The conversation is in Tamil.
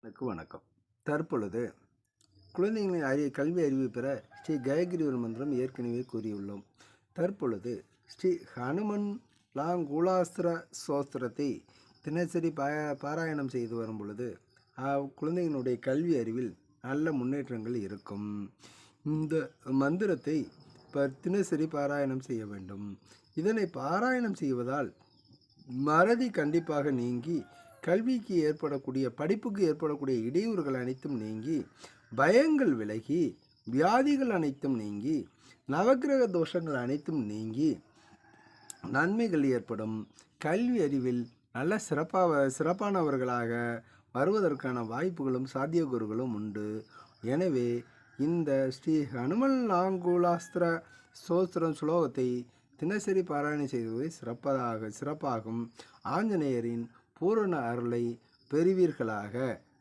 எனக்கு வணக்கம். தற்பொழுது குழந்தைகளின் கல்வி அறிவு பெற ஸ்ரீ கயகிரிவர் மந்திரம் ஏற்கனவே கூறியுள்ளோம். தற்பொழுது ஸ்ரீ ஹனுமன் லாங்குலாஸ்திர சோஸ்திரத்தை தினசரி பாராயணம் செய்து வரும் பொழுது குழந்தைகளுடைய கல்வி அறிவில் நல்ல முன்னேற்றங்கள் இருக்கும். இந்த மந்திரத்தை தினசரி பாராயணம் செய்ய வேண்டும். இதனை பாராயணம் செய்வதால் மறதி கண்டிப்பாக நீங்கி கல்விக்கு ஏற்படக்கூடிய படிப்புக்கு ஏற்படக்கூடிய இடையூறுகள் அனைத்தும் நீங்கி பயங்கள் விலகி வியாதிகள் அனைத்தும் நீங்கி நவக்கிரக தோஷங்கள் அனைத்தும் நீங்கி நன்மைகள் ஏற்படும். கல்வி அறிவில் நல்ல சிறப்பானவர்களாக வருவதற்கான வாய்ப்புகளும் சாத்தியக்கூறுகளும் உண்டு. எனவே இந்த ஸ்ரீ ஹனுமன் லாங்குலாஸ்திர ஸ்தோத்திரம் ஸ்லோகத்தை தினசரி பாராயணம் செய்வது சிறப்பாகும். ஆஞ்சநேயரின் பூரண அருளை பெறுவீர்களாக.